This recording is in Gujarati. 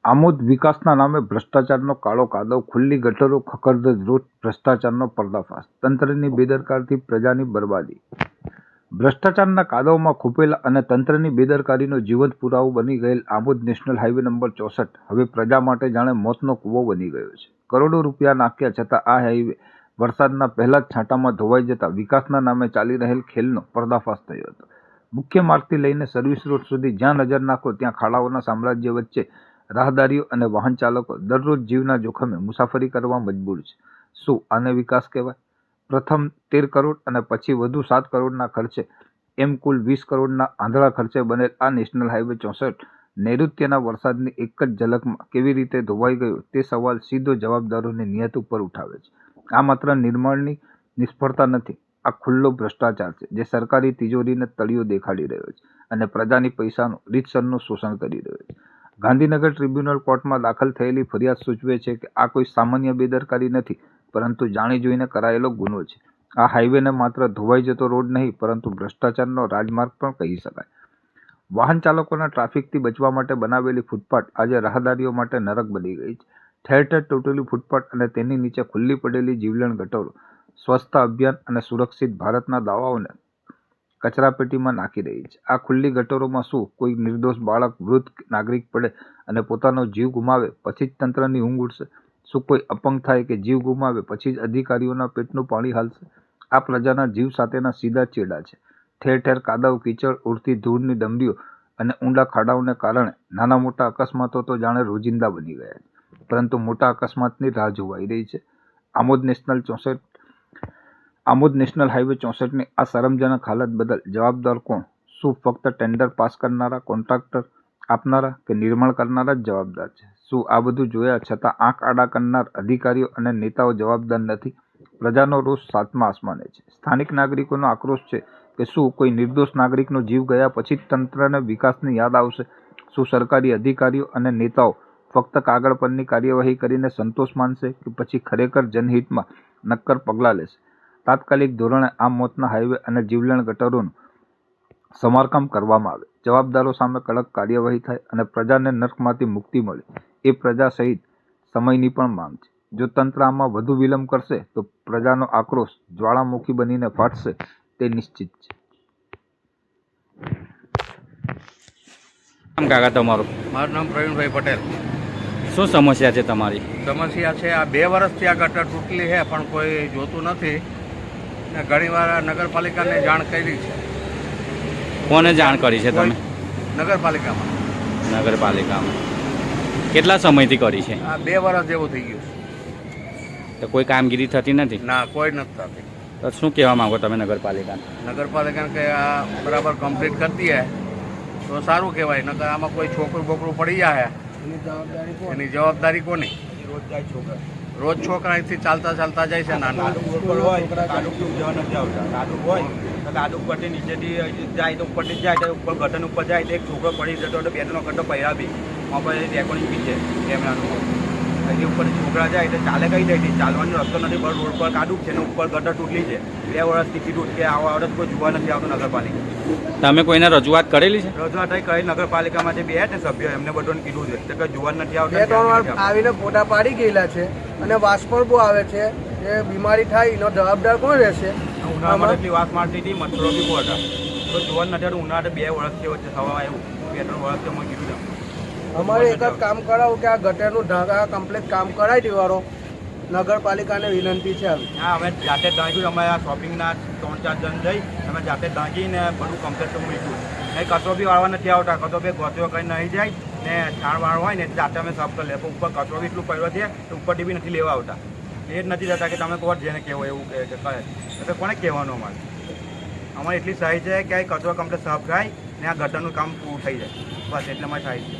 આમોદ વિકાસના નામે ભ્રષ્ટાચારનો કાળો કાદવ, ખુલ્લી ગટરો, ખખડધજ રોડ, ભ્રષ્ટાચારનો પર્દાફાશ, તંત્રની બેદરકારીથી પ્રજાની બરબાદી. ભ્રષ્ટાચારના કાદવમાં ખૂંપેલા અને તંત્રની બેદરકારીનો જીવંત પુરાવો બની ગયેલ આમોદ નેશનલ હાઈવે નંબર 64 હવે પ્રજા માટે જાણે મોતનો કૂવો બની ગયો છે. કરોડો રૂપિયા નાખ્યા છતાં આ હાઈવે વરસાદના પહેલા જ છાંટામાં ધોવાઈ જતા વિકાસના નામે ચાલી રહેલ ખેલનો પર્દાફાશ થયો હતો. મુખ્ય માર્ગથી લઈને સર્વિસ રોડ સુધી જ્યાં નજર નાખો ત્યાં ખાડાઓના સામ્રાજ્ય વચ્ચે રાહદારીઓ અને વાહન ચાલકો દરરોજ જીવના જોખમે મુસાફરી કરવા મજબૂર છે. શું આને વિકાસ કહેવાય? પ્રથમ 13 કરોડ અને પછી વધુ 7 કરોડના ખર્ચે એમ કુલ 20 કરોડના આંધળા ખર્ચે બનેલ આ નેશનલ હાઈવે 64 નૈઋત્યના વરસાદની એક જ ઝલકમાં કેવી રીતે ધોવાઈ ગયો તે સવાલ સીધો જવાબદારોની નિયત ઉપર ઉઠાવે છે. આ માત્ર નિર્માણની નિષ્ફળતા નથી, આ ખુલ્લો ભ્રષ્ટાચાર છે જે સરકારી તિજોરીને તળિયો દેખાડી રહ્યો છે અને પ્રજાની પૈસાનું રીતસરનું શોષણ કરી રહ્યો છે. ગાંધીનગર ટ્રિબ્યુનલ કોર્ટમાં દાખલ થયેલી ફરિયાદ સૂચવે છે કે આ કોઈ સામાન્ય બેદરકારી નથી, પરંતુ જાણી જોઈને કરાયેલો ગુનો છે. આ હાઈવેને માત્ર ધોવાઈ જતો રોડ નહીં, પરંતુ ભ્રષ્ટાચારનો રાજમાર્ગ પણ કહી શકાય. વાહન ચાલકોના ટ્રાફિકથી બચવા માટે બનાવેલી ફૂટપાથ આજે રાહદારીઓ માટે નરક બની ગઈ છે. ઠેર ઠેર તૂટેલી ફૂટપાથ અને તેની નીચે ખુલ્લી પડેલી જીવલેણ ગટરો સ્વચ્છતા અભિયાન અને સુરક્ષિત ભારતના દાવાઓને કચરાપેટીમાં નાખી રહી છે. આ ખુલ્લી ગટરોમાં શું કોઈ નિર્દોષ બાળક, વૃદ્ધ નાગરિક પડે અને પોતાનો જીવ ગુમાવે પછી જ તંત્રની ઊંઘ ઉડશે? શું કોઈ અપંગ થાય કે જીવ ગુમાવે પછી જ અધિકારીઓના પેટનું પાણી હાલશે? આ પ્રજાના જીવ સાથેના સીધા ચેડા છે. ઠેર ઠેર કાદવ, કીચડ, ઉડતી ધૂળની ડમરીઓ અને ઊંડા ખાડાઓને કારણે નાના મોટા અકસ્માતો તો જાણે રોજિંદા બની ગયા છે, પરંતુ મોટા અકસ્માતની રાહ જોવાઈ રહી છે. આમોદ નેશનલ હાઈવે 64ની આ શરમજનક હાલત બદલ જવાબદાર કોણ? શું ફક્ત ટેન્ડર પાસ કરનારા, કોન્ટ્રાક્ટર આપનારા કે નિર્માણ કરનારા જ જવાબદાર છે? શું આ બધું જોયા છતાં આંખ આડા કરનાર અધિકારીઓ અને નેતાઓ જવાબદાર નથી? પ્રજાનો રોષ સાતમા આસમાને છે. સ્થાનિક નાગરિકોનો આક્રોશ છે કે શું કોઈ નિર્દોષ નાગરિકનો જીવ ગયા પછી જ તંત્રને વિકાસની યાદ આવશે? શું સરકારી અધિકારીઓ અને નેતાઓ ફક્ત કાગળ પરની કાર્યવાહી કરીને સંતોષ માનશે કે પછી ખરેખર જનહિતમાં નક્કર પગલાં લેશે? તાત્કાલિક ધોરણે આ મોતના હાઈવે અને જીવલેણ ગટરોનું સમારકામ કરવામાં આવે, જવાબદારો સામે કડક કાર્યવાહી થાય અને પ્રજાને નર્કમાંથી મુક્તિ મળે એ પ્રજા સહિત સમયની પણ માંગ છે. જો તંત્ર આમાં વધુ વિલંબ કરશે તો પ્રજાનો આક્રોશ જ્વાળામુખી બનીને ફાટશે તે નિશ્ચિત છે. કાકા તમારું? મારું નામ પ્રવીણભાઈ પટેલ. શું સમસ્યા છે તમારી? સમસ્યા છે આ 2 વર્ષથી આ ગટર તૂટેલી છે પણ કોઈ જોતું નથી ને ઘણીવાર નગરપાલિકાને જાણ કરી છે. કોને જાણ કરી છે તમે? નગરપાલિકામાં. નગરપાલિકામાં કેટલા સમયથી કરી છે? આ 2 વર્ષ જેવું થઈ ગયું તો કોઈ કામગીરી થતી નથી? ના, કોઈ નથી થતી. તો શું કહેવા માંગો તમે નગરપાલિકાને? નગરપાલિકાને કે આ બરાબર કમ્પ્લીટ કરતી હે તો સારું કહેવાય, નકર આમાં કોઈ છોકરું બોકરું પડી જાય એની જવાબદારી કોની? રોજ છોકરા અહીંથી ચાલતા ચાલતા જાય છે. નાના આડું ઉપરથી નીચેથી જાય તો ઉપરથી જાય તો ઉપર ગટન ઉપર જાય તો એક છોકરો પડી જતો હતો, 2-3 ગટો પહેરા બી મોબાઈલ રેકોર્ડિંગ બી છે કેમેરાનું. અહીંથી ઉપર છોકરા જાય તો ચાલે કઈ જાય ચાલવાનો રસ્તો નથી, પણ રોડ પર કાઢું છે ને ઉપર ગટર તૂટલી છે. 2 વર્ષથી કીધું કે આવા વર્ષ કોઈ જોવા નથી આવતું નગરપાલિકા. તમે કોઈને રજૂઆત કરેલી છે? રજૂઆત કરી નગરપાલિકામાં જે 2 સભ્યો એમને બધાને કીધું છે તો જોવા નથી આવતું. 2-3 વાર આવીને ફોટા પાડી ગયેલા છે અને વાસ પણ બહુ આવે છે. એ બીમારી થાય એનો જવાબદાર કોણ રહેશે? ઉનાળામાં એટલી વાસ મારતી હતી, મચ્છરો બી બહુ હતા તો જોવા નથી આવતું. ઉનાળે 2 વર્ષથી વચ્ચે થવા આવ્યું, 2-3 વર્ષથી અમે કીધું અમારે એક જ કામ કરાવું કે આ ગટરનું ઢાંકા કમ્પ્લીટ કામ કરાવી દેવાનો નગરપાલિકાને વિનંતી છે. હા, અમે જાતે ઢાંક્યું. અમે આ શોપિંગના 3-4 જણ જઈ અમે જાતે ઢાંકીને બધું કમ્પ્લીટ મૂક્યું. અહીં કચરો બી વાળવા નથી આવતા, કચરો બી ગોતીઓ કંઈ નહીં જાય ને છાણ વાળ હોય ને જાતે અમે સાફ કરી લે. ઉપર કચરો બી એટલું પડ્યો છે તો ઉપરથી બી નથી લેવા આવતા. એ જ નથી જતા કે તમે કહો જેને કહેવો એવું કહે તો કોને કહેવાનું? અમારે એટલી સહાય છે કે આ કચરો કમ્પ્લીટ સાફ થાય ને આ ગટરનું કામ પૂરું થઈ જાય, બસ એટલે અમારે થાય છે.